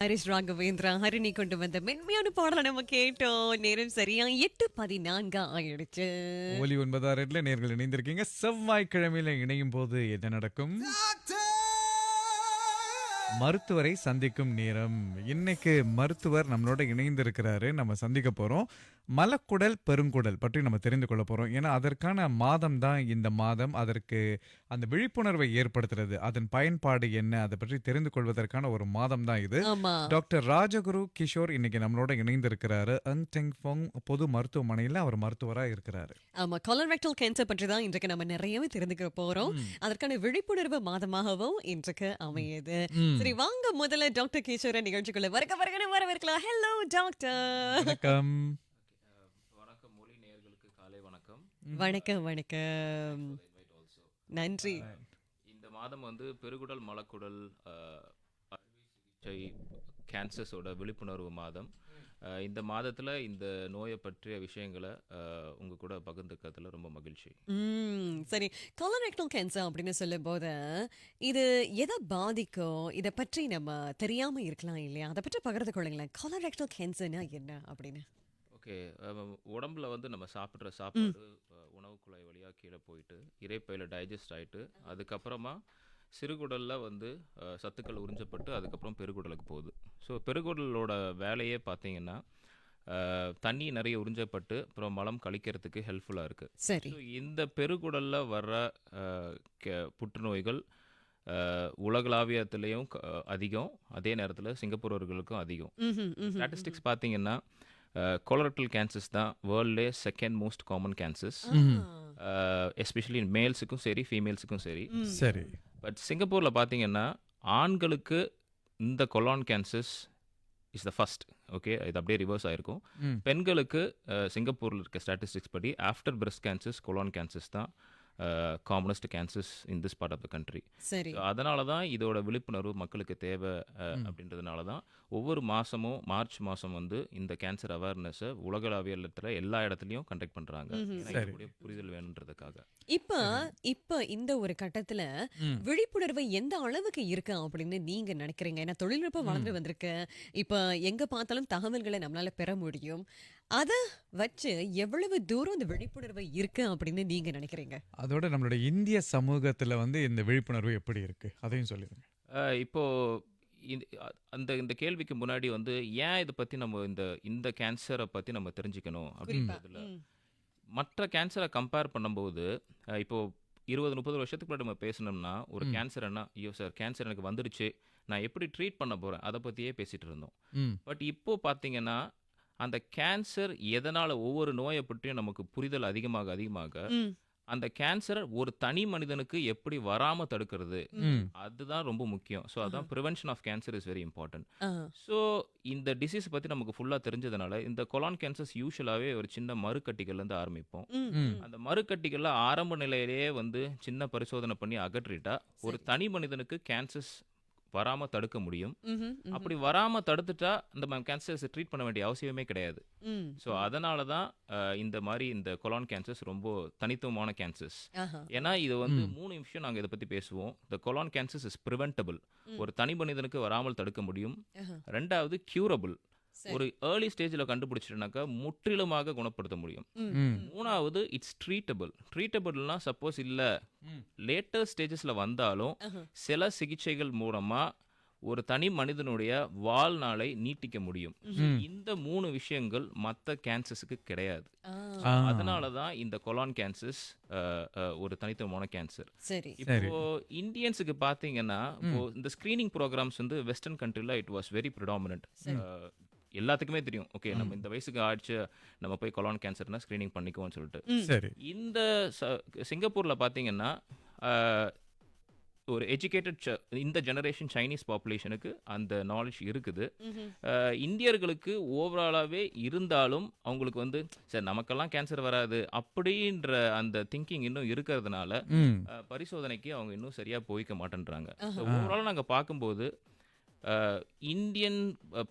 ஹரிஷ் ராகவேந்திரா ஹரிணி கொண்டு வந்த மென்மையான பாடலை நம்ம கேட்டோம். நேரம் சரியா 8:14 ஆயிடுச்சு. ஒலி 9 நேர்கள் இணைந்திருக்கீங்க. செவ்வாய்க்கிழமையில இணையும் போது என்ன நடக்கும்? மருத்துவரை சந்திக்கும் நேரம். இன்னைக்கு மருத்துவர் நம்மளோட இணைந்திருக்கிறாரு. நம்ம சந்திக்க போறோம். மலக்குடல் பெருங்குடல் பற்றி நம்ம தெரிந்து கொள்ள போறோம். ஏன்னா அதற்கான மாதம் தான் இந்த மாதம். அதற்கு அந்த விழிப்புணர்வை ஏற்படுத்துறது, அதன் பயன்பாடு என்ன, அதை பற்றி தெரிந்து கொள்வதற்கான ஒரு மாதம் தான் இது. ஆமா. டாக்டர் ராஜகுரு கிஷோர் இன்னைக்கு நம்மளோட இணைந்திருக்கிறாரு. அங்டெங்ஃபோங் பொது மருத்துவமனையில் அவர் மருத்துவராக இருக்கிறாரு. ஆமா, கொலரெக்டல் கேன்சர் பற்றி தான் இன்றைக்கு நம்ம நிறையவே தெரிந்துக்க போறோம். அதற்கான விழிப்புணர்வு மாதமாகவும் இன்றைக்கு அமையுது. சரி, வாங்க முதல்ல டாக்டர் கிஷோர நிகழ்ச்சிக்குள்ள வரவேற்கலாம். Hello doctor. வணக்கம். வணக்கம் மொழி நேயர்களுக்கு காலை வணக்கம். வணக்கம் வணக்கம். நன்றி. இந்த மாதம் வந்து பெருகுடல் மலக்குடல் அறுவை சிகிச்சை கேன்சர்ஸோட விழிப்புணர்வு மாதம். இந்த மாதத்தில் இந்த நோயை பற்றிய விஷயங்களை உங்க கூட பகிர்ந்துக்கிறதுல ரொம்ப மகிழ்ச்சி. சரி, கொலரெக்டல் கேன்சர் அப்படின்னு சொல்லும் போது இது எதை பாதிக்கும், இதை பற்றி நம்ம தெரியாம இருக்கலாம் இல்லையா? அதை பற்றி பகிர்ந்து கொள்ளுங்களேன். கொலரெக்டல் கேன்சர்னா என்ன அப்படின்னு. ஓகே, உடம்புல வந்து நம்ம சாப்பிட்ற சாப்பாடு உணவு குழாய் வழியாக கீழே போயிட்டு இரைப்பையில் டைஜஸ்ட் ஆகிட்டு அதுக்கப்புறமா சிறுகுடலில் வந்து சத்துக்கள் உறிஞ்சப்பட்டு அதுக்கப்புறம் பெருகுடலுக்கு போகுது. ஸோ பெருகுடலோட வேலையே பார்த்தீங்கன்னா தண்ணி நிறைய உறிஞ்சப்பட்டு அப்புறம் மலம் கழிக்கிறதுக்கு ஹெல்ப்ஃபுல்லாக இருக்குது. சரி. ஸோ இந்த பெருகுடலில் வர்ற புற்றுநோய்கள் உலகளாவியத்துலேயும் அதிகம், அதே நேரத்தில் சிங்கப்பூரர்களுக்கும் அதிகம். ஸ்டாட்டிஸ்டிக்ஸ் பார்த்தீங்கன்னா கொலரெக்டல் கேன்சர்ஸ் தான் வேர்ல்ட்லே second most common cancers, especially மேல்ஸுக்கும் சரி ஃபீமேல்ஸுக்கும் சரி. சரி. பட் சிங்கப்பூரில் பார்த்தீங்கன்னா ஆண்களுக்கு இந்த colon cancers is the first. Okay, இது அப்படியே ரிவர்ஸ் ஆயிருக்கும். பெண்களுக்கு சிங்கப்பூரில் இருக்க ஸ்டாட்டிஸ்டிக்ஸ் படி after breast cancers colon cancers தான் commonest cancers in this part of the country. சரி. அதனால தான் இதோட விழிப்புணர்வு மக்களுக்கு தேவை. அப்படின்றதுனால தான் ஒவ்வொரு மாதமும் மார்ச் மாதம் வந்து இந்த கேன்சர் அவேர்னஸை உலகளாவியத்தில் எல்லா இடத்துலையும் கண்டக்ட் பண்ணுறாங்க. புரிதல் வேணுன்றதுக்காக. இப்ப இந்த ஒரு கட்டத்துல விழிப்புணர்வு எந்த அளவுக்கு இருக்கு அப்படின்னு நீங்க நினைக்கிறீங்க? ஏன்னா தொழில்நுட்பம் வளர்ந்து வந்திருக்கு. இப்ப எங்க பார்த்தாலும் தகவல்களை நம்மளால பெற முடியும். அத வச்சு எவ்வளவு தூரம் இந்த விழிப்புணர்வு இருக்கு அப்படின்னு நீங்க நினைக்கிறீங்க? அதோட நம்மளுடைய இந்திய சமூகத்துல வந்து இந்த விழிப்புணர்வு எப்படி இருக்கு அதையும் சொல்லிடுங்க. இப்போ இந்த கேள்விக்கு முன்னாடி வந்து ஏன் இதை பத்தி நம்ம இந்த கேன்சரை பத்தி நம்ம தெரிஞ்சுக்கணும் அப்படின்றதுல மற்ற கேன்சரை கம்பேர் பண்ணும்போது இப்போ 20-30 வருஷத்துக்கு முன்னாடி நம்ம பேசணும்னா ஒரு கேன்சர் என்ன, ஐயோ சார் கேன்சர் எனக்கு வந்துடுச்சு, நான் எப்படி ட்ரீட் பண்ண போறேன், அதை பத்தியே பேசிட்டு இருந்தோம். பட் இப்போ பாத்தீங்கன்னா அந்த கேன்சர் எதனால, ஒவ்வொரு நோயை பற்றியும் நமக்கு புரிதல் அதிகமாக அந்த கேன்சர் ஒரு தனி மனிதனுக்கு எப்படி வராம தடுக்கிறது, அதுதான் ரொம்ப முக்கியம். ஸோ அதான் prevention of cancer is very important. So இந்த டிசீஸ் பத்தி நமக்கு ஃபுல்லா தெரிஞ்சதுனால இந்த கொலான் கேன்சர்ஸ் யூஸ்வலாவே ஒரு சின்ன மறுக்கட்டிகள்ல இருந்து ஆரம்பிப்போம். அந்த மறுக்கட்டிகள்ல ஆரம்ப நிலையிலேயே வந்து சின்ன பரிசோதனை பண்ணி அகற்றிட்டா ஒரு தனி மனிதனுக்கு கேன்சர்ஸ் வராம தடுக்க முடியும். அப்படி வராம தடுத்துட்டா இந்த கேன்சர்ஸ் ட்ரீட் பண்ண வேண்டிய அவசியமே கிடையாது. ஸோ அதனால தான் இந்த மாதிரி இந்த கொலான் கேன்சர்ஸ் ரொம்ப தனித்துவமான கேன்சர்ஸ். ஏன்னா இது வந்து 3 விஷயம் நாங்கள் இதை பத்தி பேசுவோம். இந்த கொலான் கேன்சர்ஸ் இஸ் ப்ரிவென்டபிள், ஒரு தனி மனிதனுக்கு வராமல் தடுக்க முடியும். ரெண்டாவது கியூரபிள், ஒரு ஏர்லி ஸ்டேஜில் கண்டுபிடிச்சிட்டுனாக்கா முற்றிலுமாக குணப்படுத்த முடியும். மூணாவது இட்ஸ் ட்ரீட்டபிள்னா சப்போஸ் இல்ல லேட்டர் ஸ்டேஜஸ்ல வந்தாலும் சில சிகிச்சைகள் மூலமா ஒரு தனி மனிதனுடைய வாழ்நாளை நீட்டிக்க முடியும். இந்த 3 விஷயங்கள் மற்ற கேன்சர்ஸுக்கு கிடையாது. அதனாலதான் இந்த கொலான் கேன்சர்ஸ் ஒரு தனித்துவமான கேன்சர். இப்போ இந்தியன்ஸுக்கு பாத்தீங்கன்னா இந்த ஸ்கிரீனிங் ப்ரோக்ராம்ஸ் வந்து வெஸ்டர்ன் கண்ட்ரில இட் வாஸ் வெரி ப்ரிடாமினன்ட். எல்லாத்துக்குமே தெரியும், ஓகே நம்ம இந்த வயசுக்கு ஆயிடுச்சு நம்ம போய் கொலான் கேன்சர்னா ஸ்கிரீனிங் பண்ணிக்குவோம்னு சொல்லிட்டு. இந்த சிங்கப்பூர்ல பாத்தீங்கன்னா ஒரு எஜுகேட்டட் இந்த ஜெனரேஷன் சைனீஸ் பாப்புலேஷனுக்கு அந்த நாலேஜ் இருக்குது. இந்தியர்களுக்கு ஓவராலாவே இருந்தாலும் அவங்களுக்கு வந்து சார் நமக்கெல்லாம் கேன்சர் வராது அப்படின்ற அந்த திங்கிங் இன்னும் இருக்கிறதுனால பரிசோதனைக்கு அவங்க இன்னும் சரியா போய்க்க மாட்டேன்றாங்க. ஓவரால் நாங்க பார்க்கும்போது இந்தியன்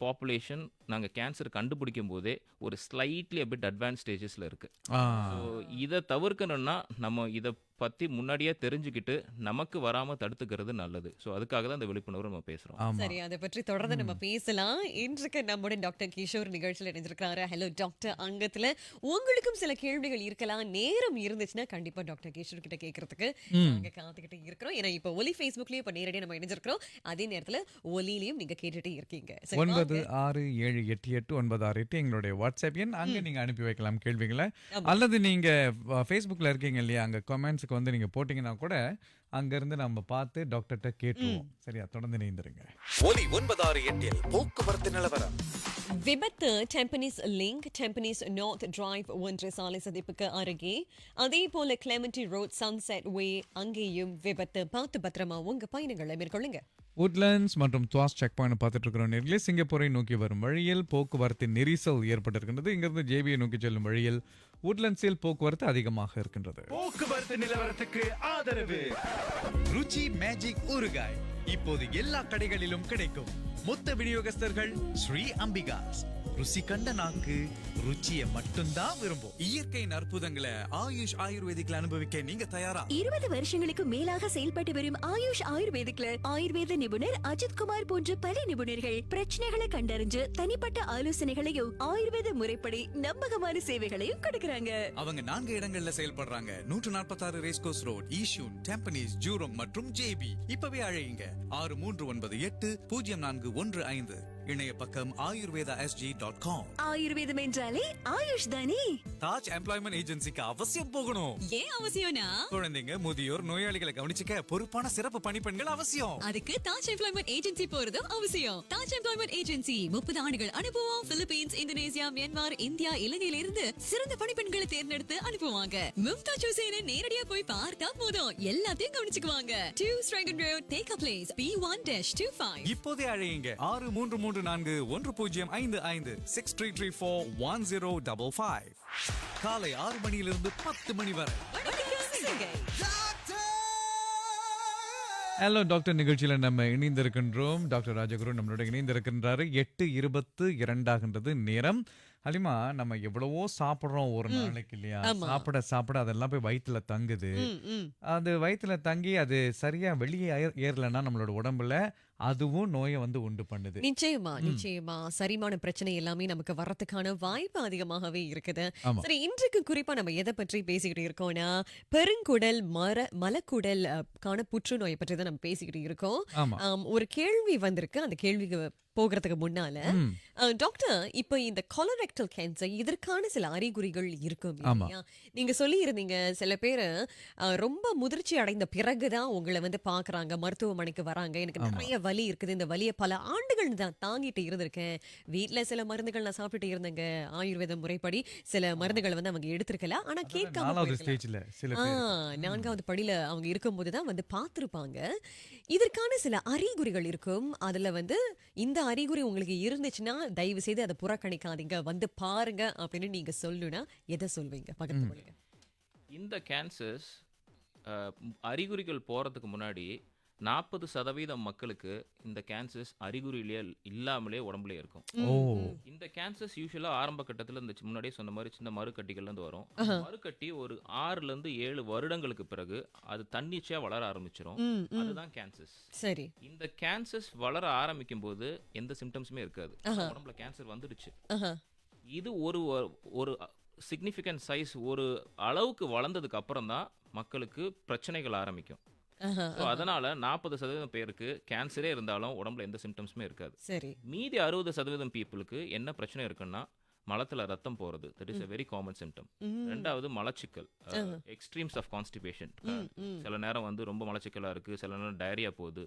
பாப்புலேஷன் நாங்கள் கேன்சர் கண்டுபிடிக்கும் போதே ஒரு ஸ்லைட்லி a bit அட்வான்ஸ் ஸ்டேஜஸில் இருக்குது. ஆ. ஸோ இதை தவிர்க்கணும்னா நம்ம இதை பற்றி முன்னாடியே தெரிஞ்சுக்கிட்டு நமக்கு வராமல் தடுத்துக்கிறது நல்லது. ஸோ அதுக்காக தான் இந்த விழிப்புணர்வு நம்ம பேசுகிறோம். ஆமா. சரி, அதை பற்றி தொடர்ந்து நம்ம பேசலாம். இன்றைக்கு நம்முடைய டாக்டர் கிஷோர் நிகழ்ச்சியில் இணைஞ்சிருக்காரு. ஹலோ டாக்டர் அங்கத்துல உங்களுக்கும் சில கேள்விகள் இருக்கலாம். நேரம் இருந்துச்சுன்னா கண்டிப்பா டாக்டர் கிஷோர் கிட்ட கேட்கறதுக்கு நாங்க காத்துக்கிட்டு இருக்கிறோம். ஏன்னா இப்ப ஒலி Facebookலயும் இப்ப நேரடியா நம்ம இணைஞ்சிருக்கிறோம். அதே நேரத்துல ஒலியிலையும் நீங்க கேட்டுட்டே இருக்கீங்க. சரி, வாங்க. 96788968 எங்களுடைய வாட்ஸ்அப் எண். அங்க நீங்க அனுப்பி வைக்கலாம் கேள்விகளை. அல்லது நீங்க Facebookல இருக்கீங்க இல்லையா, அங்க கமெண்ட்ஸ்க்கு வந்து நீங்க போட்டீங்கன்னா கூட அங்க இருந்து நம்ம பார்த்து டாக்டர்கிட்ட கேட்டுருவோம். சரியா, தொடர்ந்து நீந்திருங்க. ஒலி 968 போக்குவரத்து நிலவரம். விபத்து Tampines link Tampines north drive ஒன்று சாலை சந்திப்புக்கு அருகே, அதே போல கிளெமெண்டி ரோட் சன்செட் வே அங்கேயும் விபத்து. பார்த்து பத்திரமா உங்க பயணங்களை மேற்கொள்ளுங்க. உட்லண்ட்ஸ் மற்றும் துவாஸ் செக் பாயிண்ட் பார்த்துட்டு இருக்கிறோம் நேர்களே. சிங்கப்பூரை நோக்கி வரும் வழியில் போக்குவரத்து நெரிசல் ஏற்பட்டிருக்கின்றது. இங்கிருந்து ஜேபியை நோக்கி செல்லும் வழியில் உட்லண்ட்ஸில் போக்குவரத்து அதிகமாக இருக்கின்றது. போக்குவரத்து நிலவரத்துக்கு ஆதரவு ருச்சி மேஜிக் ஊறுகாய் இப்போது எல்லா கடைகளிலும் கிடைக்கும். மொத்த விநியோகஸ்தர்கள் ஸ்ரீ அம்பிகாஸ். ருசி கண்ட நாக்கு ருச்சியை மட்டும்தான் விரும்பும். இயற்கையின் அற்புதங்களை ஆயுஷ் ஆயுர்வேதிக்ல அனுபவிக்க நீங்க தயாரா? 20 வருஷங்களுக்கு மேலாக செயல்பட்டு வரும் ஆயுஷ் ஆயுர்வேதிக்ல ஆயுர்வேத நிபுணர் அஜித் குமார் போன்ற பல நிபுணர்கள் பிரச்சனைகளை கண்டறிஞ்சு தனிப்பட்ட ஆலோசனைகளையும் ஆயுர்வேத முறைப்படி நம்பகமான சேவைகளையும் கொடுக்கறாங்க. அவங்க 4 இடங்கள்ல செயல்படுறாங்க. 146 racecourse road, Yishun, Tampines, Jurong மற்றும் ஜேபி. இப்பவே அழையுங்க 63980415. இணைய பக்கம் ayurvedasg.com. ஆயுர்வேதம் என்றாலே ஆயுஷ் தானே. தாஜ் எம்ப்ளாய்மெண்ட் ஏஜென்சிக்கு அவசியம் போகணும். ஏன் அவசியம்னா, குழந்தைங்க, முதியோர், நோயாளிகளை கவனிச்சுக்க பொறுப்பான சிறப்பு பணிப்பெண்கள் அவசியம். அதுக்கு தாஜ் எம்ப்ளாய்மெண்ட் ஏஜென்சி போறதும் அவசியம். தாஜ் எம்ப்ளாய்மெண்ட் ஏஜென்சி 30 ஆண்டுகள் அனுபவம். பிலிப்பீன்ஸ், இந்தோனேசியா, மியான்மர், இந்தியா, இலங்கையில இருந்து சிறந்த பணிப்பெண்களை தேர்ந்தெடுத்து அனுப்புவாங்க. மும்தாஜ் ஹுசேனை நேரடியா போய் பார்த்தா போதும், எல்லாத்தையும் கவனிச்சுக்குவாங்க. 2 Strangen Road, take a place, B1-25. இப்போதே அழையுங்க 63341055 63341055. காலை 6 மணியிலிருந்து 10 மணி வரை. ஹலோ டாக்டர் நிகழ்ச்சியில நம்ம இணைந்திருக்கின்றோம். டாக்டர் ராஜகுரு நம்மளோட இணைந்திருக்கின்றாரு. 8:22 நேரம். ஹலிமா, நம்ம எவ்வளவோ சாப்பிடுறோம் ஒரு நாளைக்கு இல்லையா? சாப்பிட சாப்பிட அதெல்லாம் போய் வயிற்றுல தங்குது. அது வயிற்றுல தங்கி அது சரியா வெளியே ஏறலன்னா நம்மளோட உடம்புல அதுவும் நோயை வந்து உண்டு பண்ணுது. நிச்சயமா நிச்சயமா சரிமான பிரச்சனை எல்லாமே நமக்கு வர்றதுக்கான வாய்ப்பு அதிகமாகவே இருக்குது. சரி, இன்றைக்கு குறிப்பா நம்ம எதை பற்றி பேசிக்கிட்டு இருக்கோம்னா, பெருங்குடல் மலக்குடல் காண புற்றுநோயை பற்றி தான் நம்ம பேசிக்கிட்டு இருக்கோம். ஒரு கேள்வி வந்திருக்கு. அந்த கேள்விக்கு போகிறதுக்கு முன்னால டாக்டர், இப்ப இந்த கொலரெக்டல் கேன்சர் இதற்கான சில அறிகுறிகள் இருக்கும் இல்லையா? நீங்க சொல்லி இருந்தீங்க சில பேரு ரொம்ப முதிர்ச்சி அடைந்த பிறகுதான் உங்களை வந்து பாக்குறாங்க, மருத்துவமனைக்கு வராங்க. எனக்கு நிறைய வலி இருக்குது, இந்த வலியை பல ஆண்டுகள் தான் தாங்கிட்டு இருந்திருக்கேன், வீட்டுல சில மருந்துகள் நான் சாப்பிட்டுட்டு இருந்தேங்க, ஆயுர்வேத முறைப்படி சில மருந்துகள் வந்து அவங்க எடுத்திருக்கல, ஆனா கேட்காம 4வது படியில அவங்க இருக்கும்போதுதான் வந்து பார்த்திருப்பாங்க. இதற்கான சில அறிகுறிகள் இருக்கும். அதுல வந்து இந்த அறிகுறி உங்களுக்கு இருந்துச்சுன்னா தயவு செய்து அதை புறக்கணிக்காதீங்க, வந்து பாருங்க அப்படின்னு நீங்க சொல்லணும்னா எதை சொல்வீங்க? பகிர்ந்து கொள்ளுங்க. இந்த கேன்சர்ஸ் அறிகுறிகள் போறதுக்கு முன்னாடி 40% மக்களுக்கு இந்த கேன்சர்ஸ் அறிகுறியிலே இல்லாமலே உடம்புல இருக்கும். இந்த கேன்சர்ஸ் யூஸ்வலா ஆரம்ப கட்டத்தில் இந்த முன்னாடியே சொன்ன மாதிரி சின்ன மறுக்கட்டிகள்ல இருந்து வரும். மறுக்கட்டி ஒரு 6-7 வருடங்களுக்கு பிறகு அது தன்னிச்சையா வளர ஆரம்பிச்சிடும். அதுதான் கேன்சர்ஸ். சரி, இந்த கேன்சர்ஸ் வளர ஆரம்பிக்கும் போது எந்த சிம்டம்ஸுமே இருக்காது. உடம்புல கேன்சர் வந்துடுச்சு, இது ஒரு சிக்னிஃபிகன்ட் சைஸ் ஒரு அளவுக்கு வளர்ந்ததுக்கு அப்புறம் தான் மக்களுக்கு பிரச்சனைகள் ஆரம்பிக்கும். அதனால 40% பேருக்கு கேன்சரே இருந்தாலும் உடம்புல எந்த சிம்டம்ஸுமே இருக்காது. சரி, மீதி 60% பீப்புளுக்கு என்ன பிரச்சனை இருக்குன்னா, மலத்துல ரத்தம் போறது, that is a very common symptom. ரெண்டாவது மலச்சிக்கல், எக்ஸ்ட்ரீம்ஸ் ஆஃப் கான்ஸ்டிபேஷன். சில நேரம் வந்து ரொம்ப மலச்சிக்கலா இருக்கு, சில நேரம் டயரியா போகுது,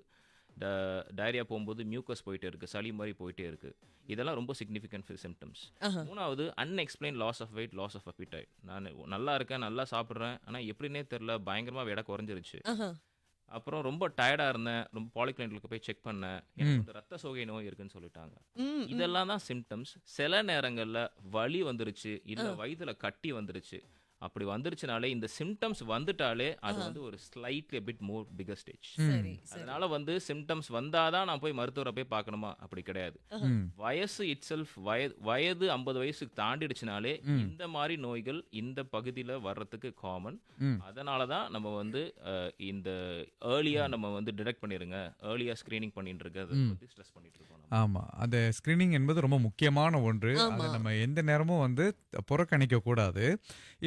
டயரியா போகும்போது மியூக்கஸ் போயிட்டே இருக்கு, சளி மாதிரி போயிட்டே இருக்கு. இதெல்லாம் ரொம்ப சிக்னிஃபிகன்ட் சிம்டம்ஸ். மூணாவது unexplain loss of weight, loss of appetite. நான் நல்லா இருக்கேன், நல்லா சாப்பிட்றேன், ஆனால் எப்படின்னே தெரியல, பயங்கரமா எடை குறைஞ்சிருச்சு. அப்புறம் ரொம்ப டயர்டா இருந்தேன், ரொம்ப பாலிகிளினிக்கு போய் செக் பண்ணேன், எனக்கு வந்து ரத்த சோகை நோய் இருக்குன்னு சொல்லிட்டாங்க. இதெல்லாம் தான் சிம்டம்ஸ். சில நேரங்கள்ல வலி வந்துருச்சு, இல்ல வயிற்றுல கட்டி வந்துருச்சு, அப்படி வந்துருச்சுனாலே இந்த சிம்டம்ஸ் வந்துட்டாலே அது வந்து ஒரு slightly bit more bigger stage. சரி சரி. அதனால வந்து சிம்டம்ஸ் வந்தாதான் நான் போய் மருத்துவரை போய் பார்க்கணுமா, அப்படி கிடையாது. வயசு இட் செல்ஃப் வயது 50 வயசுக்கு தாண்டிடுச்சுனாலே இந்த மாதிரி நோய்கள் இந்த பகுதியில் வர்றதுக்கு காமன். அதனால தான் நம்ம வந்து இந்த ஏர்லியா நம்ம வந்து டிடெக்ட் பண்ணிருங்க, ஏர்லியா ஸ்கிரீனிங் பண்ணிட்டு இருக்கிறத பத்தி ஸ்ட்ரெஸ் பண்ணிட்டு இருக்கோம் நம்ம. ஆமா, அந்த ஸ்கிரீனிங் என்பது ரொம்ப முக்கியமான ஒன்று. ஆமா. அதை நம்ம எந்த நேரமும் வந்து புறக்கணிக்க கூடாது.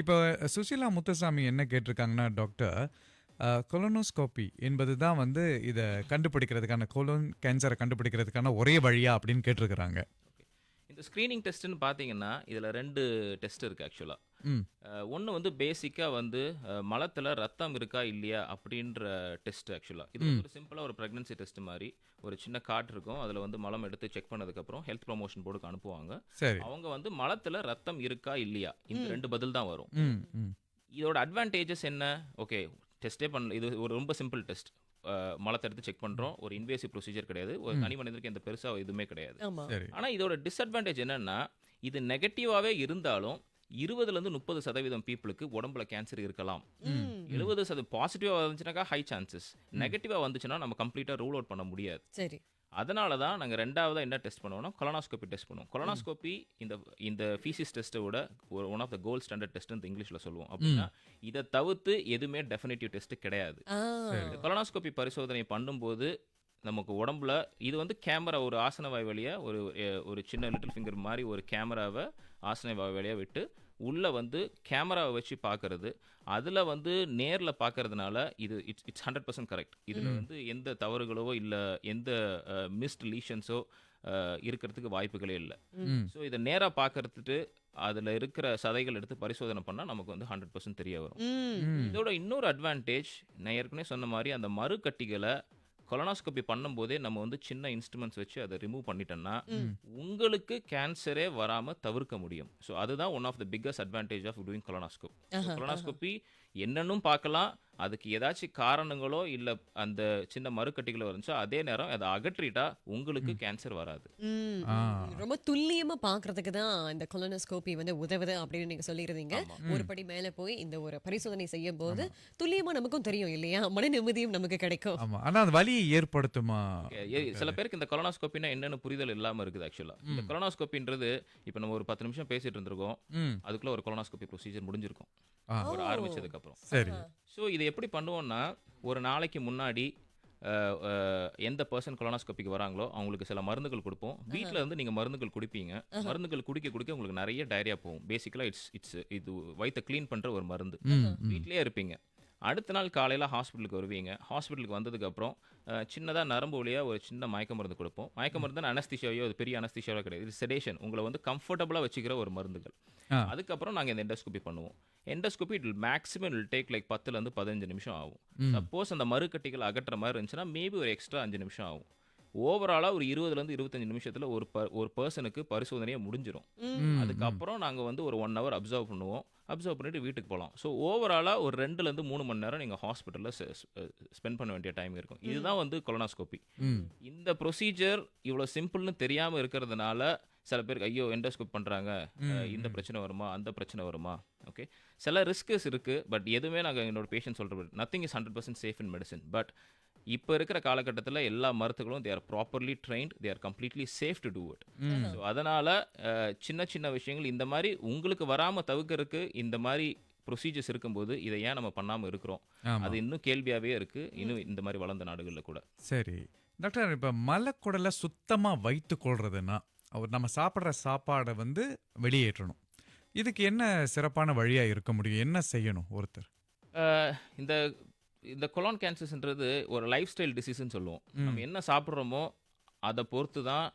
இப்போ சுசீலா முத்துசாமி என்ன கேட்டிருக்காங்கன்னா, டாக்டர் கொலோனோஸ்கோபி என்பது தான் வந்து இதை கண்டுபிடிக்கிறதுக்கான கோலோன் கேன்சரை கண்டுபிடிக்கிறதுக்கான ஒரே வழியா அப்படின்னு கேட்டிருக்கிறாங்க. இந்த ஸ்க்ரீனிங் டெஸ்ட்னு பார்த்தீங்கன்னா இதில் 2 டெஸ்ட் இருக்குது ஆக்சுவலாக. ம் ஒன்று வந்து பேசிக்காக வந்து மலத்தில் ரத்தம் இருக்கா இல்லையா அப்படின்ற டெஸ்ட். ஆக்சுவலாக இது வந்து ஒரு சிம்பிளாக ஒரு ப்ரெக்னன்சி டெஸ்ட் மாதிரி ஒரு சின்ன கார்டு இருக்கும். அதில் வந்து மலம் எடுத்து செக் பண்ணதுக்கப்புறம் ஹெல்த் ப்ரொமோஷன் போர்டுக்கு அனுப்புவாங்க. சரி. அவங்க வந்து மலத்தில் ரத்தம் இருக்கா இல்லையா இந்த 2 பதில் தான் வரும். ம் ம் இதோட அட்வான்டேஜஸ் என்ன? ஓகே, டெஸ்ட்டே இது ஒரு ரொம்ப சிம்பிள் டெஸ்ட். மலத்தை எடுத்து செக் பண்ணுறோம். ஒரு இன்வேசிவ் ப்ரொசீஜர் கிடையாது. ஒரு தனி மனிதனுக்கு எந்த பெருசாக எதுவுமே கிடையாது. ஆமா. சரி. ஆனால் இதோட டிஸ்அட்வான்டேஜ் என்னன்னா, இது நெகட்டிவாகவே இருந்தாலும் 20-30% பீப்புளுக்கு உடம்புல கேன்சர் இருக்கலாம். 70% பாசிட்டிவாக வந்துச்சுனாக்கா ஹை சான்சஸ். நெகட்டிவாக வந்துச்சுன்னா நம்ம கம்ப்ளீட்டாக ரூல் அவுட் பண்ண முடியாது. சரி. அதனால தான் நாங்கள் 2ஆவதாக என்ன டெஸ்ட் பண்ணுவோம்னா கொலோனாஸ்கோபி டெஸ்ட் பண்ணுவோம். கொலோனாஸ்கோபி இந்த ஃபீசிஸ் டெஸ்ட்டை விட ஒரு one of the gold standard test இங்கிலீஷில் சொல்லுவோம். அப்படின்னா இதை தவிர்த்து எதுவுமே டெஃபினேட்டிவ் டெஸ்ட் கிடையாது. ஆ. இந்த கொலோனாஸ்கோபி பரிசோதனை பண்ணும்போது நமக்கு உடம்புல இது வந்து கேமரா ஒரு ஆசன வாய் வழியாக ஒரு சின்ன லிட்டில் ஃபிங்கர் மாதிரி ஒரு கேமராவை ஆசன வாய் வழியாக விட்டு உள்ளே வந்து கேமராவை வச்சு பார்க்கறது. அதில் வந்து நேரில் பார்க்கறதுனால இது இட்ஸ் 100% கரெக்ட். இதில் வந்து எந்த தவறுகளோ இல்லை எந்த மிஸ்ட் லீஷன்ஸோ இருக்கிறதுக்கு வாய்ப்புகளே இல்லை. ஸோ இதை நேராக பார்க்கறதுக்கு அதில் இருக்கிற சதைகள் எடுத்து பரிசோதனை பண்ணால் நமக்கு வந்து 100% தெரிய வரும். இதோட இன்னொரு அட்வான்டேஜ், நான் ஏற்கனவே சொன்ன மாதிரி அந்த மறுக்கட்டிகளை கொலோனாஸ்கோபி பண்ணும்போதே நம்ம வந்து சின்ன இன்ஸ்ட்ருமெண்ட்ஸ் வச்சு அதை ரிமூவ் பண்ணிட்டோம்னா உங்களுக்கு கேன்சரே வராமல் தவிர்க்க முடியும். ஸோ அதுதான் one of the biggest advantage of doing colonoscopy. Colonoscopy என்னன்னும் பார்க்கலாம், அதுக்கு ஏதாச்சும் காரணங்களோ இல்லை அந்த சின்ன மறுக்கட்டிகளோ இருந்துச்சா அதே நேரம் அதை அகற்றிட்டா உங்களுக்கு கேன்சர் வராது. ரொம்ப துல்லியமா பாக்குறதுக்கு தான் இந்த கொலோனோஸ்கோபி வந்து உதவுது அப்படின்னு நீங்க சொல்லியிருந்தீங்க. ஒரு படி மேல போய் இந்த ஒரு பரிசோதனை செய்யும் போது துல்லியமா நமக்கும் தெரியும் இல்லையா, மன நிம்மதியும் நமக்கு கிடைக்கும். ஆமா, ஆனா அது வலியை ஏற்படுத்துமா? சில பேருக்கு இந்த கொலோனாஸ்கோபினா என்னன்னு புரிதல் இல்லாம இருக்குது. ஆக்சுவலா இந்த கொலோனாஸ்கோபின்றது இப்போ நம்ம ஒரு 10 நிமிஷம் பேசிட்டு இருந்திருக்கோம், அதுக்குள்ள ஒரு கொலோனாஸ்கோபி ப்ரொசீஜர் முடிஞ்சிருக்கும் ஒரு ஆரம்பிச்சதுக்கு அப்புறம். சரி. ஸோ இதை எப்படி பண்ணுவோம்னா, ஒரு நாளைக்கு முன்னாடி எந்த பர்சன் கொலோனாஸ்கோபிக்கு வராங்களோ அவங்களுக்கு சில மருந்துகள் கொடுப்போம். வீட்டில் இருந்து நீங்கள் மருந்துகள் குடிப்பீங்க. மருந்துகள் குடிக்க உங்களுக்கு நிறைய டயரியா போகும். பேசிக்கலாக இது வயிற்றை க்ளீன் பண்ணுற ஒரு மருந்து. வீட்டிலே இருப்பீங்க. அடுத்த நாள் காலையில் ஹாஸ்பிட்டலுக்கு வருவீங்க. ஹாஸ்பிட்டலுக்கு வந்ததுக்கப்புறம் சின்னதாக நரம்பு வழியாக ஒரு சின்ன மயக்க மருந்து கொடுப்போம். மயக்க மருந்து அனஸ்தீஷியாவோ அது பெரிய அனஸ்தீஷியாவோ கிடையாது. இது செடேஷன், உங்களை வந்து கம்ஃபர்டபுளாக வச்சுக்கிற ஒரு மருந்துகள். அதுக்கப்புறம் நாங்கள் இந்த எண்டோஸ்கோபி பண்ணுவோம். Endoscopy it maximum will take like 10 to 15 நிமிஷம் ஆகும். சப்போஸ் அந்த மறுக்கட்டிகள் அகற்ற மாதிரி இருந்துச்சுன்னா மேபி ஒரு எக்ஸ்ட்ரா 5 நிமிஷம் ஆகும். ஓவராலாக ஒரு 20 to 25 நிமிஷத்தில் ஒரு பர்சனுக்கு பரிசோதனையை முடிஞ்சிடும். அதுக்கப்புறம் நாங்கள் வந்து ஒரு 1 hour அப்சர்வ் பண்ணுவோம். அப்சர்வ் பண்ணிட்டு வீட்டுக்கு போகலாம். ஸோ ஓவராலாக ஒரு 2 to 3 மணி நேரம் நீங்கள் ஹாஸ்பிட்டலில் ஸ்பெண்ட் பண்ண வேண்டிய டைம் இருக்கும். இதுதான் வந்து கொலோனாஸ்கோபி. இந்த ப்ரொசீஜர் இவ்வளோ சிம்பிள்னு தெரியாமல் இருக்கிறதுனால சில பேருக்கு ஐயோ எண்டோஸ்கோப் பண்ணுறாங்க, இந்த பிரச்சனை வருமா அந்த பிரச்சனை வருமா. ஓகே, சில ரிஸ்கஸ் இருக்குது. பட் எதுவுமே நாங்கள் என்னோட பேஷண்ட் சொல்கிறது nothing is 100% safe in medicine. But இப்போ இருக்கிற காலகட்டத்தில் எல்லா மருத்துவங்களும் they are properly trained, they are completely safe to do it. So அதனால் சின்ன சின்ன விஷயங்கள் இந்த மாதிரி உங்களுக்கு வராமல் தவிர்க்கறதுக்கு இந்த மாதிரி ப்ரொசீஜர்ஸ் இருக்கும்போது இதை ஏன் நம்ம பண்ணாமல் இருக்கிறோம், அது இன்னும் கேள்வியாகவே இருக்குது இன்னும் இந்த மாதிரி வளர்ந்த நாடுகளில் கூட. சரி டாக்டர், இப்போ மலக்குடலை சுத்தமாக வைத்து கொள்றதுன்னா நம்ம சாப்பிட்ற சாப்பாடை வந்து வெளியேற்றணும். இதுக்கு என்ன சிறப்பான வழியாக இருக்க முடியும்? என்ன செய்யணும் ஒருத்தர்? இந்த கொலான் கேன்சர்ஸ்ன்றது ஒரு லைஃப் ஸ்டைல் டிசீஸ்ன்னு சொல்லுவோம். நம்ம என்ன சாப்பிட்றோமோ அதை பொறுத்து தான்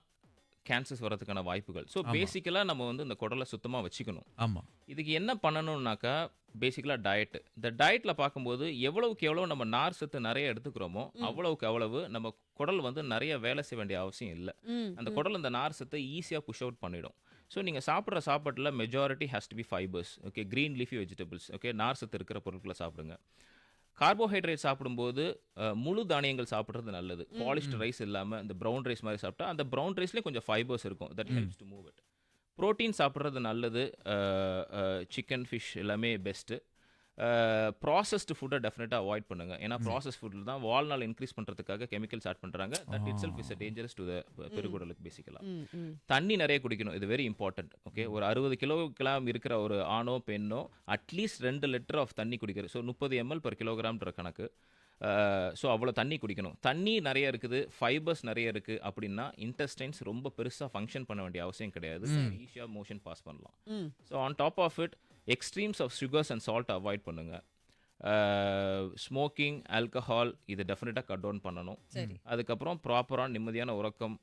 கேன்சர்ஸ் வரதுக்கான வாய்ப்புகள். ஸோ பேசிக்கலாக நம்ம வந்து இந்த குடலை சுத்தமாக வச்சுக்கணும். ஆமாம். இதுக்கு என்ன பண்ணணும்னாக்கா பேசிக்கலாக டயட்டு. இந்த டயட்டில் பார்க்கும்போது எவ்வளவுக்கு எவ்வளோ நம்ம நார் சத்து நிறைய எடுத்துக்கிறோமோ அவ்வளவுக்கு அவ்வளவு நம்ம குடல் வந்து நிறைய வேலை செய்ய வேண்டிய அவசியம் இல்லை. அந்த குடல் இந்த நார் சத்தை ஈஸியாக புஷ் அவுட் பண்ணிடும். ஸோ நீங்கள் சாப்பிட்ற சாப்பாட்டில் majority has to be fibers. Okay, green leafy vegetables. Okay, நார் சத்து இருக்கிற பொருட்களை சாப்பிடுங்க. கார்போஹைட்ரேட் சாப்பிடும்போது முழு தானியங்கள் சாப்பிட்றது நல்லது. பாலிஷ்டு ரைஸ் இல்லாமல் இந்த ப்ரௌன் ரைஸ் மாதிரி சாப்பிட்டா அந்த ப்ரௌன் ரைஸ்லேயே கொஞ்சம் ஃபைபர்ஸ் இருக்கும். That helps to move it. Protein சாப்பிட்றது நல்லது. சிக்கன், ஃபிஷ் எல்லாமே பெஸ்ட்டு. ப்ராசஸ்டு ஃபுட்டை டெஃபினட்டாக அவாய்ட் பண்ணுங்க. ஏன்னா ப்ராசஸ் ஃபுட்டில் தான் வாழ்நாள் இன்க்ரீஸ் பண்ணுறதுக்காக கெமிக்கல்ஸ் ஆட் பண்ணுறாங்க. That itself is dangerous to the பெருகுடலுக்கு பேசிக்கலாம். தண்ணி நிறைய குடிக்கணும். இது வெரி இம்பார்ட்டன்ட். ஓகே, ஒரு 60 கிலோகிராம் இருக்கிற ஒரு ஆணோ பெண்ணோ அட்லீஸ்ட் 2 லிட்டர் ஆஃப் தண்ணி குடிக்கிறது. ஸோ 30 ml per கிலோகிராம்ன்ற கணக்கு. ஸோ அவ்வளோ தண்ணி குடிக்கணும். தண்ணி நிறைய இருக்குது, ஃபைபர்ஸ் நிறைய இருக்குது அப்படின்னா இன்டெஸ்டைன்ஸ் ரொம்ப பெருசாக ஃபங்க்ஷன் பண்ண வேண்டிய அவசியம் கிடையாது. ஈஸியாக மோஷன் பாஸ் பண்ணலாம். So on top of it extremes of sugars and salt avoid பண்ணுங்க. ஸ்மோக்கிங், ஆல்கஹால் இது டெஃபினட்டாக கட் டவுன் பண்ணணும். அதுக்கப்புறம் ப்ராப்பரான நிம்மதியான உறக்கம்,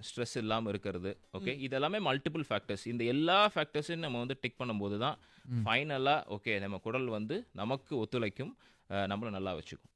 ஸ்ட்ரெஸ் இல்லாமல் இருக்கிறது. ஓகே, இதெல்லாமே மல்டிபிள் ஃபேக்டர்ஸ். இந்த எல்லா ஃபேக்டர்ஸையும் நம்ம வந்து டிக் பண்ணும்போது தான் ஃபைனலாக ஓகே நம்ம குடல் வந்து நமக்கு ஒத்துழைக்கும், நம்மளை நல்லா வச்சுக்கும்.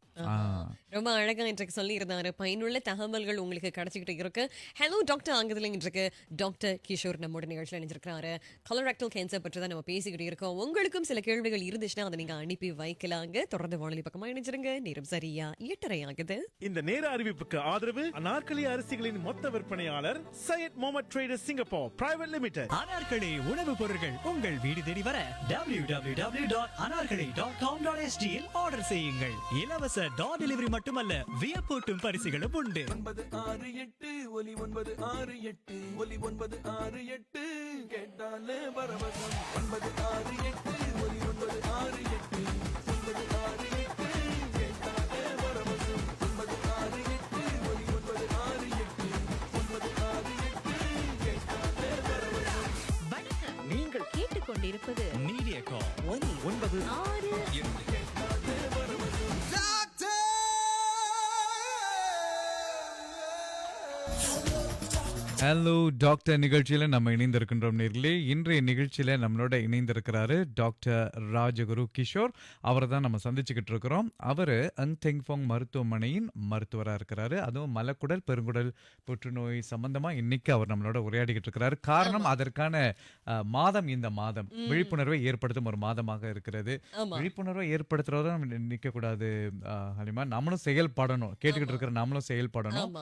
ரொம்ப அழகா இன்றைக்கு சொல்லி இருந்தாரு. பயனுள்ள தகவல்கள் உங்களுக்கு கிடைச்சிக்கிட்டு இருக்கு. ஹலோ டாக்டர் ஆங்குதுல இன்றைக்கு டாக்டர் கிஷோர் நம்மோட நிகழ்ச்சியில் இணைஞ்சிருக்காரு. கலோரெக்டல் கேன்சர் பற்றி தான் நம்ம பேசிக்கிட்டு இருக்கோம். உங்களுக்கும் சில கேள்விகள் இருந்துச்சுன்னா அதை நீங்க அனுப்பி வைக்கலாங்க. தொடர்ந்து வானொலி பக்கமா இணைஞ்சிருங்க. நேரம் சரியா 8:30 ஆகுது. இந்த நேர அறிவிப்புக்கு ஆதரவு அனார்கலி அரிசிகளின் மொத்த விற்பனையாளர் Syed Mohammed traders Singapore private limited. Anarkali உணவுப் பொருட்கள் உங்கள் வீடு தேடி வர www.anarkali.com.sg இல் ஆர்டர் செய்யுங்கள். இலவச டோர் டெலிவரி மட்டுமல்ல, வியப்பூட்டும் பரிசுகளும் உண்டு. 968 ஒலி 968 ஒலி 968 கேட்டாலே பரவசம். 968 ஒலி 968 968 கேட்டாலே பரவசம். 968 ஒலி 968 968 கேட்டாலே பரவசம். வணக்கம், நீங்கள் கேட்டுக்கொண்டிருப்பது மீடியாகாம் ஒலி 9 ஹலோ டாக்டர் நிகழ்ச்சியில் நம்ம இணைந்திருக்கின்றோம் நேர்களே. இன்றைய நிகழ்ச்சியில் நம்மளோட இணைந்திருக்கிறாரு டாக்டர் ராஜகுரு கிஷோர். அவரை தான் நம்ம சந்திச்சுக்கிட்டு இருக்கிறோம். அவர் அங்தெங்ஃபாங் மருத்துவமனையின் மருத்துவராக இருக்கிறாரு. அதுவும் மலக்குடல் பெருங்குடல் புற்றுநோய் சம்பந்தமாக இன்னைக்கு அவர் நம்மளோட உரையாடிக்கிட்டு இருக்கிறாரு. காரணம் அதற்கான மாதம் இந்த மாதம் விழிப்புணர்வை ஏற்படுத்தும் ஒரு மாதமாக இருக்கிறது. விழிப்புணர்வை ஏற்படுத்துறத நம்ம நிற்கக்கூடாது ஹலிமா, நம்மளும் செயல்படணும். கேட்டுக்கிட்டு இருக்கிற நம்மளும் செயல்படணும்.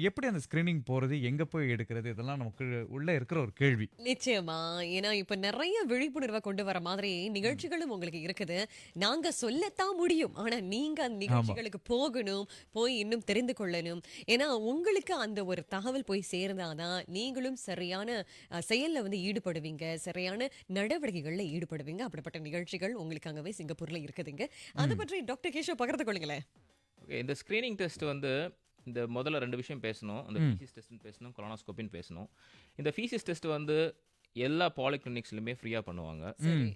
எப்படி அந்த ஸ்கிரீனிங் போறது, எங்க போய் எடுக்கிறது, இதெல்லாம் நமக்கு உள்ள இருக்கிற ஒரு கேள்வி. நிச்சயமா, ஏன்னா இப்ப நிறைய விழிப்புணர்வை கொண்டு வர மாதிரி நிகழ்ச்சிகளும் உங்களுக்கு இருக்குது. நாங்க சொல்லத்தான் முடியும், ஆனா நீங்க அந்த நிகழ்ச்சிகளுக்கு போகணும், போய் இன்னும் தெரிந்து கொள்ளணும். ஏன்னா உங்களுக்கு அந்த ஒரு தகவல் போய் சேர்ந்தாதான் நீங்களும் சரியான செயல்ல வந்து ஈடுபடுவீங்க, சரியான நடவடிக்கைகள்ல ஈடுபடுவீங்க. அப்படிப்பட்ட நிகழ்ச்சிகள் உங்களுக்காகவே சிங்கப்பூர்ல இருக்குதுங்க. அதை பற்றி டாக்டர் கிஷோர் பகிர்ந்து கொள்ளுங்களேன். ஓகே, இந்த ஸ்க்ரீனிங் டெஸ்ட் வந்து இந்த முதல்ல 2 விஷயம் பேசணும். அந்த ஃபீசிஸ் டெஸ்ட்னு பேசணும், கொலோனாஸ்கோபின்னு பேசணும். இந்த ஃபீசிஸ் டெஸ்ட் வந்து எல்லா பாலிகிளினிக்ஸ்லையுமே ஃப்ரீயாக பண்ணுவாங்க.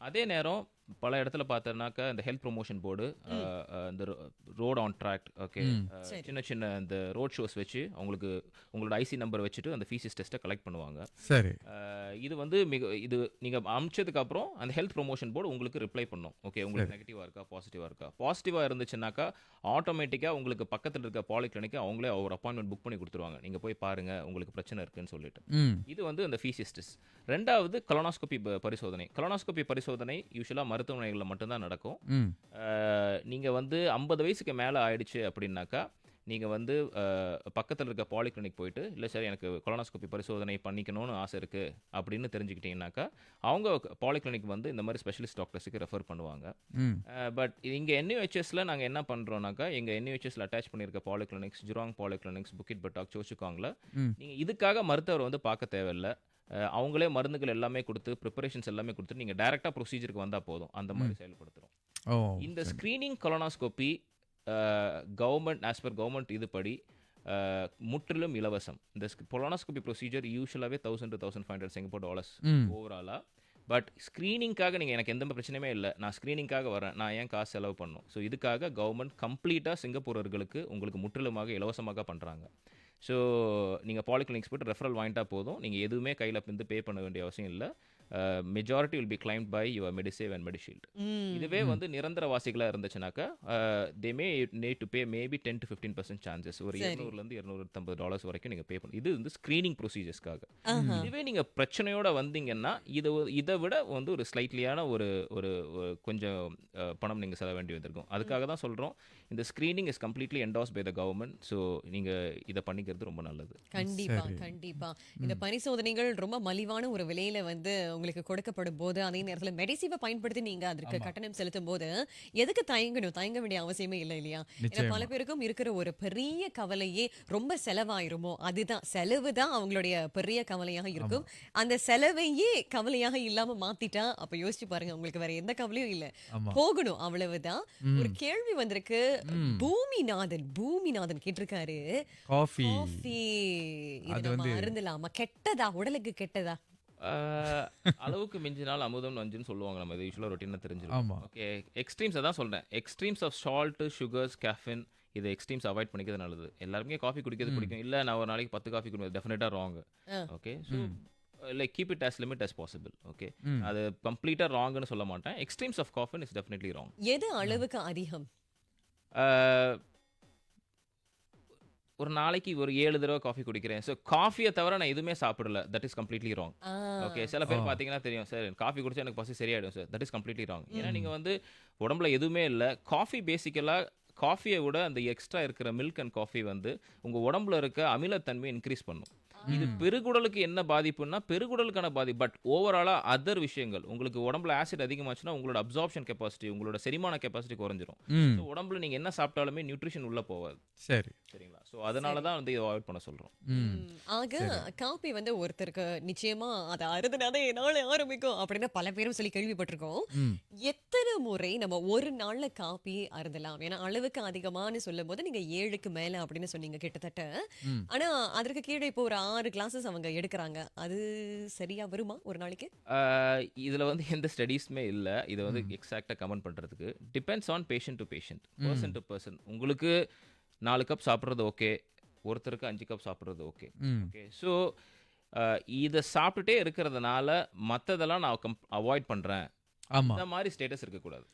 அதே நேரம் பல இடத்துல பார்த்தோன்னாக்கா இந்த ஹெல்த் ப்ரொமோஷன் போர்டு, இந்த ரோட் ஆன் ட்ராக், ஓகே, சின்ன சின்ன இந்த ரோட் ஷோஸ் வச்சு அவங்களுக்கு உங்களோட ஐசி நம்பர் வச்சுட்டு அந்த ஃபீசிஸ் டெஸ்ட்டை கலெக்ட் பண்ணுவாங்க. சரி, இது வந்து இது நீங்கள் அமிச்சதுக்கு அப்புறம் அந்த ஹெல்த் ப்ரொமோஷன் போர்டு உங்களுக்கு ரிப்ளை பண்ணும். ஓகே, உங்களுக்கு நெகட்டிவாக இருக்கா, பாசிட்டிவாக இருக்கா. பாசிட்டிவாக இருந்துச்சுன்னாக்கா ஆட்டோமேட்டிக்காக உங்களுக்கு பக்கத்தில் இருக்க பாலிகிளினிக்கு அவங்களே ஒரு அப்பாயின்மெண்ட் புக் பண்ணி கொடுத்துருவாங்க. நீங்கள் போய் பாருங்க, உங்களுக்கு பிரச்சனை இருக்குன்னு சொல்லிட்டு. இது வந்து அந்த ஃபீசிஸ் டெஸ்ட். ரெண்டாவது கொலோனாஸ்கோபி பரிசோதனை. கொலோனாஸ்கோபி பரிசோதனை யூஸ்வலாக மருத்துவமனைகளில் மட்டும்தான் நடக்கும். நீங்கள் வந்து 50 வயசுக்கு மேலே ஆயிடுச்சு அப்படின்னாக்கா நீங்கள் வந்து பக்கத்தில் இருக்க பாலிகிளினிக் போயிட்டு, இல்லை சார் எனக்கு கொலோனாஸ்கோபி பரிசோதனை பண்ணிக்கணும்னு ஆசை இருக்குது அப்படின்னு தெரிஞ்சுக்கிட்டீங்கன்னாக்கா அவங்க பாலிகிளினிக் வந்து இந்த மாதிரி ஸ்பெஷலிஸ்ட் டாக்டர்ஸுக்கு ரெஃபர் பண்ணுவாங்க. பட் இங்கே என்யூஹெச்எஸில் நாங்கள் என்ன பண்ணுறோம்னாக்கா, எங்கள் என்யூஹெச்எஸில் அட்டாச் பண்ணியிருக்க பாலிகிளினிக்ஸ், ஜுராங் பாலிகிளினிக்ஸ், புக்கிட் பட்டாக், சோச்சுக்காங்கில் நீங்கள் இதுக்காக மருத்துவரை வந்து பார்க்க தேவையில்லை. அவங்களே மருந்துகள் எல்லாமே கொடுத்து ப்ரிப்பரேஷன்ஸ் எல்லாமே கொடுத்துட்டு நீங்கள் டைரெக்டாக ப்ரொசீஜருக்கு வந்தால் போதும். அந்த மாதிரி செயல்படுத்துகிறோம். இந்த screening colonoscopy government as per government இதுபடி முற்றிலும் இலவசம். இந்த கொலோனாஸ்கோபி ப்ரொசீஜர் யூஸ்வலாகவே $1,000 to $1,500 சிங்கப்பூர் டாலர்ஸ் ஓவராலாக. பட் ஸ்க்ரீனிங்காக நீங்கள் எனக்கு எந்த பிரச்சனையுமே இல்லை, நான் ஸ்க்ரீனிங்காக வரேன், நான் ஏன் காசு செலவு பண்ணணும். ஸோ இதுக்காக கவர்மெண்ட் கம்ப்ளீட்டாக சிங்கப்பூரர்களுக்கு உங்களுக்கு முற்றிலுமாக இலவசமாக பண்ணுறாங்க. ஸோ நீங்கள் பாலிகிளினிக்ஸ் போய்ட்டு ரெஃபரல் வாங்கிட்டா போதும். நீங்கள் எதுவுமே கையில் இருந்து பே பண்ண வேண்டிய அவசியம் இல்லை. Majority will be claimed by your Medisave and MediShield. இதுவே வந்து நிரந்தரவாசிகளா இருந்துச்சுனாக்கா they may need to pay maybe 10 to 15% chances. ஒரு $200 $250 வரைக்கும் நீங்க பே பண்ணணும். இது வந்து ஸ்கிரீனிங் ப்ரொசீஜர்ஸ்க்காக. இதுவே நீங்க பிரச்சனையோட வந்தீங்கன்னா இதை விட வந்து ஒரு ஸ்லைட்லியான ஒரு ஒரு கொஞ்சம் பணம் நீங்க செலவு வேண்டி வந்திருக்கும். அதுக்காக தான் சொல்றோம், இந்த screening is completely endorsed by the government. So நீங்க இதை பண்ணிக்கிறது ரொம்ப நல்லது. கண்டிப்பா கண்டிப்பா. இந்த பரிசோதனைகள் ரொம்ப மலிவான ஒரு விலையில வந்து உங்களுக்கு கொடுக்கப்படும் போது, அதே நேரத்துல மெடிசிவை பயன்படுத்தி நீங்க அதற்கு கட்டணம் செலுத்தும் போது எதுக்கு தயங்க வேண்டிய அவசியமே இல்லை இல்லையா? ஏன்னா பல பேருக்கும் இருக்கிற ஒரு பெரிய கவலையே ரொம்ப செலவாயிருமோ, அதுதான் செலவு தான் அவங்களுடைய பெரிய கவலையாக இருக்கும். அந்த செலவையே கவலையாக இல்லாம மாத்திட்டா அப்ப யோசிச்சு பாருங்க, உங்களுக்கு வேற எந்த கவலையும் இல்ல, போகணும் அவ்வளவுதான். ஒரு கேள்வி வந்திருக்கு, பூமிநாதன் கேட்டிருக்காரு, காஃபி இது நம்ம அருந்தலாமா, கெட்டதா, உடலுக்கு கெட்டதா? அளவுக்கு மிஞ்சினால் அமுதம் நஞ்சுன்னு சொல்லுவாங்க. நம்ம இது யூஸ்வலாக ரொட்டீனாக தெரிஞ்சிருக்கோம். ஓகே, எக்ஸ்ட்ரீம்ஸ் தான் சொல்கிறேன். Extremes of salt, sugars, caffeine, இது எக்ஸ்ட்ரீம்ஸ் அவாய்ட் பண்ணிக்கிறது நல்லது. எல்லாருமே காஃபி குடிக்கிறது பிடிக்கும். இல்லை நான் ஒரு நாளைக்கு 10 காஃபி குடிக்கிறது டெஃபினட்டாக wrong. Okay, so like keep it as limit as possible. ஓகே, அது கம்ப்ளீட்டாக ராங்னு சொல்ல மாட்டேன். Extremes of caffeine is definitely wrong. எது அளவுக்கு அதிகம்? ஒரு நாளைக்கு ஒரு 7 தடவை காஃபி குடிக்கிறேன். ஸோ காஃபியை தவிர நான் எதுவுமே சாப்பிடல, that is completely wrong. Okay, சில பேர் பார்த்தீங்கன்னா தெரியும், சார் காஃபி குடிச்சா எனக்கு பசி சரியாயிடும் sir, that is completely wrong. ஏன்னா நீங்கள் வந்து உடம்புல எதுவுமே இல்லை. காஃபி பேசிக்கலாக காஃபியை விட அந்த எக்ஸ்ட்ரா இருக்கிற மில்க் அண்ட் காஃபி வந்து உங்கள் உடம்புல இருக்க அமிலத்தன்மையை இன்க்ரீஸ் பண்ணும். இது பெருகுடலுக்கு என்ன பாதிப்புன்னா பெருகுடலுக்கான பாதிப்பு. பட் ஓவராலா அதர் விஷயங்கள், உங்களுக்கு உடம்புல ஆசிட் அதிகமாச்சுன்னா உங்களோட அப்சார்ப்ஷன் கெப்பாசிட்டி, உங்களோட செரிமான கெப்பாசிட்டி குறைஞ்சிரும். உடம்புல நீங்க என்ன சாப்பிட்டாலுமே நியூட்ரிஷன் உள்ள போகாது. சரிங்களா? ஸோ அதனால தான் வந்து இதை அவாய்ட் பண்ண சொல்றோம். ஆக காபி வந்து ஒருத்தருக்கு நிச்சயமா அதை அருதுனாதான் என்னால ஆரம்பிக்கும் அப்படின்னு பல பேரும் சொல்லி கேள்விப்பட்டிருக்கோம். எத்தனை முறை நம்ம ஒரு நாள்ல காபி அருந்தலாம்? ஏன்னா அளவுக்கு அதிகமானு சொல்லும் போது நீங்க 7க்கு மேல அப்படின்னு சொன்னீங்க கிட்டத்தட்ட. ஆனா அதற்கு கீழே இப்போ ஒரு 6 கிளாஸஸ் அவங்க எடுக்கிறாங்க. அது சரியா வருமா ஒரு நாளைக்கு? இதுல வந்து எந்த ஸ்டடீஸ்மே இல்ல இதை வந்து எக்ஸாக்டா கமெண்ட் பண்றதுக்கு. Depends on patient to patient, person to person. உங்களுக்கு 4 கப் சாப்பிட்றது ஓகே, ஒருத்தருக்கு 5 கப் சாப்பிட்றது ஓகே. ஓகே, ஸோ இதை சாப்பிட்டுட்டே இருக்கிறதுனால மற்றதெல்லாம் நான் அவாய்ட் பண்றேன், இந்த மாதிரி ஸ்டேட்டஸ் இருக்க கூடாது.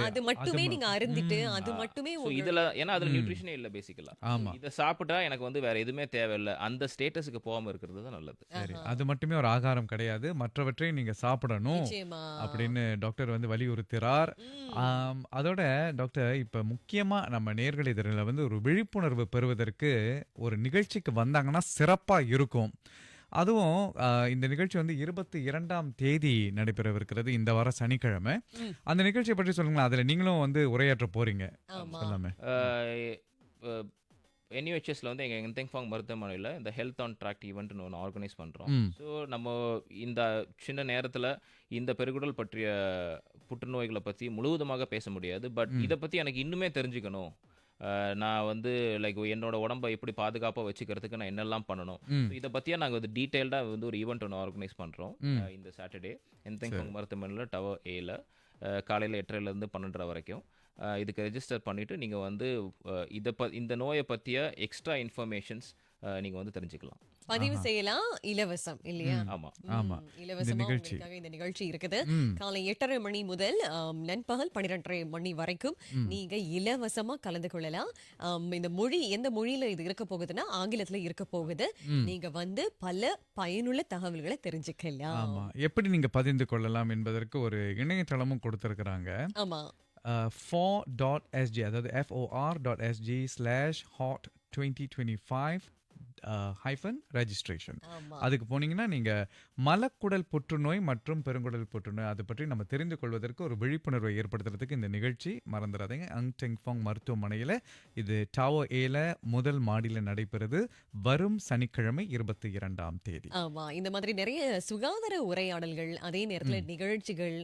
அது மட்டுமே நீங்க அருந்திட்டு அது மட்டுமே இதுல, ஏன்னா அதுல நியூட்ரிஷனே இல்ல பேசிக்கலா. இத சாப்பிட்டா எனக்கு வந்து வேற எதுவுமே தேவையில்லை, அந்த ஸ்டேட்டஸ்க்கு போகாம இருக்கிறது தான் நல்லது. சரி, அது மட்டுமே ஒரு ஆகாரம் கிடையாது, மற்றவற்றை நீங்க சாப்பிடணும் அப்படின்னு டாக்டர் வந்து வலியுறுத்துறார். அதோட டாக்டர், இப்ப முக்கியமா நம்ம நேயர்கள் இதழில் வந்து ஒரு விழிப்புணர்வு பெறுவதற்கு ஒரு நிகழ்ச்சிக்கு வந்தாங்கன்னா சிறப்பா இருக்கும். அதுவும் இந்த நிகழ்ச்சி வந்து 22ஆம் தேதி நடைபெறவிருக்கிறது, இந்த வார சனிக்கிழமை. அந்த நிகழ்ச்சியை பற்றி சொல்லுங்களேன். அதுல நீங்களும் வந்து உரையாற்ற போறீங்க. சொல்லாமே. NUHSல வந்து எங்கள் என்தெங்ஃபாங் மருத்துவமனையில் இந்த ஹெல்த் ஆன் ட்ராக்ட் ஈவெண்ட்னு ஒன்று ஆர்கனைஸ் பண்ணுறோம். ஸோ நம்ம இந்த சின்ன நேரத்தில் இந்த பெருகுடல் பற்றிய புற்றுநோய்களை பற்றி முழுவதுமாக பேச முடியாது. பட் இதை பற்றி எனக்கு இன்னுமே தெரிஞ்சுக்கணும், நான் வந்து லைக் என்னோட உடம்பை எப்படி பாதுகாப்பாக வச்சுக்கிறதுக்கு நான் என்னெல்லாம் பண்ணணும், இதை பற்றியா நாங்கள் வந்து டீட்டெயில்டாக வந்து ஒரு ஈவெண்ட் ஒன்று ஆர்கனைஸ் பண்ணுறோம் இந்த சாட்டர்டே என்தெங்ஃபாங் மருத்துவமனையில் டவர் ஏல காலையில் 8:30 to 12:30 வரைக்கும். இதுக்கு ரெஜிஸ்டர் பண்ணிவிட்டு நீங்கள் வந்து இந்த நோயை பற்றிய எக்ஸ்ட்ரா இன்ஃபர்மேஷன்ஸ் நீங்கள் வந்து தெரிஞ்சுக்கலாம். பதிவு செய்யலாம், இலவசம் இல்லையா? ஆமா, இலவசமா உங்களுக்காக இந்த நிகழ்ச்சி இருக்குது. காலை 8:30 மணி முதல் நண்பகல் 12:30 மணி வரைக்கும் நீங்க இலவசமா கலந்து கொள்ளலாம். இந்த மொழி எந்த மொழியில இது இருக்க போகுதுன்னா ஆங்கிலத்துல இருக்க போகுது. நீங்க வந்து பல பயனுள்ள தகவல்களை தெரிஞ்சுக்கலாம். ஆமா, எப்படி நீங்க பதிந்து கொள்ளலாம் என்பதற்கு ஒரு இணையதளமும் கொடுத்திருக்கிறாங்க. ஆமா, for.sg, அதாவது for.sg/hot2025 -registration. அதுக்கு போனீங்கன்னா நீங்க மலக்குடல் புற்றுநோய் மற்றும் பெருங்குடல் புற்றுநோய் அது பற்றி நம்ம தெரிந்து கொள்வதற்கு ஒரு விழிப்புணர்வை ஏற்படுத்துறதுக்கு இந்த நிகழ்ச்சி மறந்துடாதீங்க. என்தெங்ஃபாங் மருத்துவமனையில் இது டவர் ஏல முதல் மாடியில் நடைபெறுது. வரும் சனிக்கிழமை 22ஆம் தேதி. ஆமா, இந்த மாதிரி நிறைய சுகாதார உரையாடல்கள், அதே நேரத்துல நிகழ்ச்சிகள்,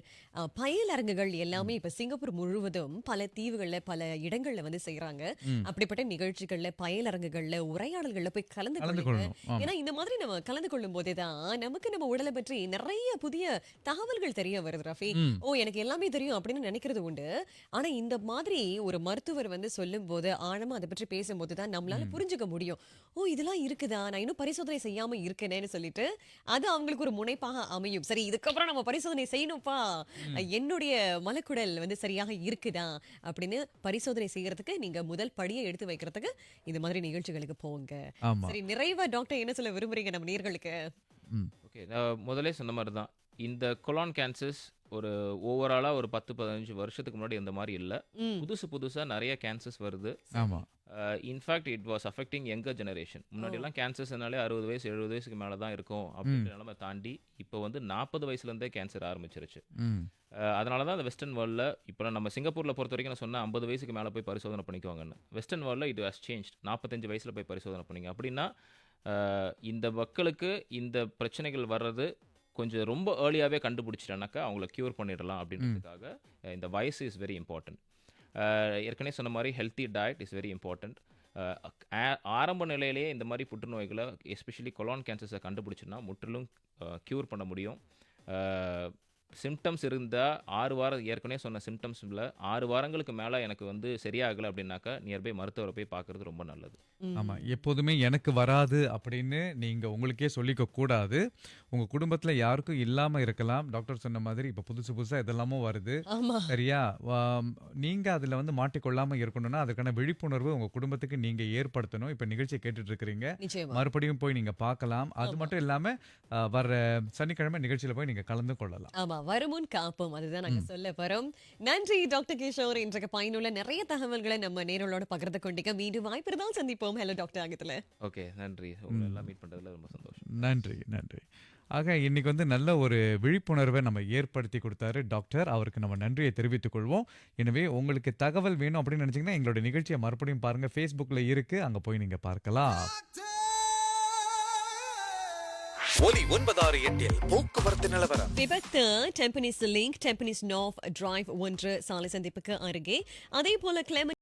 பயிலரங்குகள் எல்லாமே இப்ப சிங்கப்பூர் முழுவதும் பல தீவுகள்ல பல இடங்கள்ல வந்து செய்யறாங்க. அப்படிப்பட்ட நிகழ்ச்சிகள்ல, பயிலரங்குகள்ல, உரையாடல்கள்ல போய் கலந்து கலந்து கலந்து கொள்ளுங்க. கொள்ளணும். ஆமா. ஏன்னா இந்த மாதிரி நம்ம கலந்து கொள்ளும் போதேதான் நமக்கு நம்ம உடலை பற்றி நிறைய புதிய தகவல்கள் தெரிய வருது ரஃபி. ஓ எனக்கு எல்லாமே தெரியும் அப்படின்னு நினைக்கிறது உண்டு. ஆனா இந்த மாதிரி ஒரு மருத்துவர் வந்து சொல்லும் போது ஆழமா அதை பற்றி பேசும்போது தான் நம்மளால புரிஞ்சுக்க முடியும். ஓ இதெல்லாம் இருக்குதா, நான் இன்னும் பரிசோதனை செய்யாம இருக்கேனேன்னு சொல்லிட்டு அது அவங்களுக்கு ஒரு முனைப்பாக அமையும். சரி இதுக்கப்புறம் நம்ம பரிசோதனை செய்யணும்ப்பா, என்னுடைய மலக்குடல் வந்து சரியாக இருக்குதா அப்படின்னு பரிசோதனை செய்யறதுக்கு நீங்க முதல் படியை எடுத்து வைக்கிறதுக்கு இந்த மாதிரி நிகழ்ச்சிகளுக்கு போங்க. ஆமா. சரி, நிறைவா டாக்டர் என்ன சொல்ல விரும்புறீங்க நம்ம நேயர்களுக்கு? ஓகே, நான் முதலே சொன்ன மாதிரி தான் இந்த கொலான் கேன்சர்ஸ் ஒரு ஓவராலாக ஒரு 10-15 வருஷத்துக்கு முன்னாடி இந்த மாதிரி இல்லை. புதுசாக நிறைய கேன்சர்ஸ் வருது. ஆமா. In fact it was affecting younger generation. முன்னாடியெல்லாம் கேன்சர்ஸ்னாலே 60 வயசு 70 வயசுக்கு மேலே தான் இருக்கும் அப்படின்ற நிலைமை தாண்டி இப்போ வந்து 40 வயசுலேருந்தே கேன்சர் ஆரம்பிச்சிருச்சு. அதனால தான் அந்த வெஸ்டர்ன் வேர்ல்டில் இப்போ நம்ம சிங்கப்பூரில் பொறுத்த வரைக்கும் நான் சொன்னேன் 50 வயசுக்கு மேலே போய் பரிசோதனை பண்ணிக்குவாங்கன்னு. வெஸ்டர்ன் வேர்ல்டில் இட் ஹஸ் சேஞ்ச். 45 வயசில் போய் பரிசோதனை பண்ணிங்க அப்படின்னா இந்த மக்களுக்கு இந்த பிரச்சனைகள் வர்றது கொஞ்சம் ரொம்ப ஏர்லியாகவே கண்டுபிடிச்சிட்டனாக்கா அவங்கள க்யூர் பண்ணிடலாம் அப்படின்றதுக்காக இந்த வயசு இஸ் வெரி இம்பார்ட்டன்ட். ஏற்கனவே சொன்ன மாதிரி healthy diet is very important. ஆரம்ப நிலையிலேயே இந்த மாதிரி புற்றுநோய்களை எஸ்பெஷலி கொலான் கேன்சர்ஸை கண்டுபிடிச்சுன்னா முற்றிலும் க்யூர் பண்ண முடியும். சிம்டம்ஸ் இருந்தால் 6 வாரம், ஏற்கனவே சொன்ன சிம்டம்ஸில் 6 வாரங்களுக்கு மேலே எனக்கு வந்து சரியாகலை அப்படின்னாக்கா நியர்பை மருத்துவரை போய் பார்க்குறது ரொம்ப நல்லது. ஆமா, எப்போதுமே எனக்கு வராது அப்படின்னு நீங்க உங்களுக்கே சொல்லிக்க கூடாது. உங்க குடும்பத்துல யாருக்கும் இல்லாம இருக்கலாம். டாக்டர் சொன்ன மாதிரி இப்ப புதுசா இதெல்லாமோ வருது. ஆமா. சரியா? நீங்க அதுல வந்து மாட்டிக்கொள்ளாம இருக்கணும்னா அதுக்கான விழிப்புணர்வு உங்க குடும்பத்துக்கு நீங்க ஏற்படுத்தணும். இப்ப நிகழ்ச்சியை கேட்டுட்டு இருக்கிறீங்க, நிச்சயமா. மறுபடியும் போய் நீங்க பார்க்கலாம். அது மட்டும் இல்லாம வர சனிக்கிழமை நிகழ்ச்சியில போய் நீங்க கலந்து கொள்ளலாம். ஆமா, வருமுன் காப்போம், அதுதான் நாங்க சொல்ல போறோம். நன்றி டாக்டர் கிஷோர். இன்றைக்கு பயனுள்ள நிறைய தகவல்களை நம்ம நேரோட பகிர்ந்து கொண்டீங்க. மீண்டும் வாய்ப்பு இருந்தால் சந்திப்போம். Hello doctor ஆகத்துல. ஓகே, நன்றி. உங்களை எல்லாம் மீட் பண்ணுறதுல ரொம்ப சந்தோஷம். நன்றி. ஆக இன்னைக்கு வந்து நல்ல ஒரு விழிப்புணர்வை நம்ம ஏற்படுத்தி கொடுத்தாரு டாக்டர். அவருக்கு நம்ம நன்றியை தெரிவித்துக் கொள்வோம். எனவே உங்களுக்கு தகவல் வேணும் அப்படின்னு நினைச்சீங்கன்னா எங்களோட நிகழ்ச்சியை மறுபடியும் பாருங்க. Facebookல இருக்கு, அங்க போய் நீங்க பார்க்கலாம். ஒலி 968 போக்குவரத்து நிலவரம். விபத்து Tampines link Tampines north drive 1 சாலை சந்திப்புக்கு அருகே, அதே போல கிளெமெண்ட்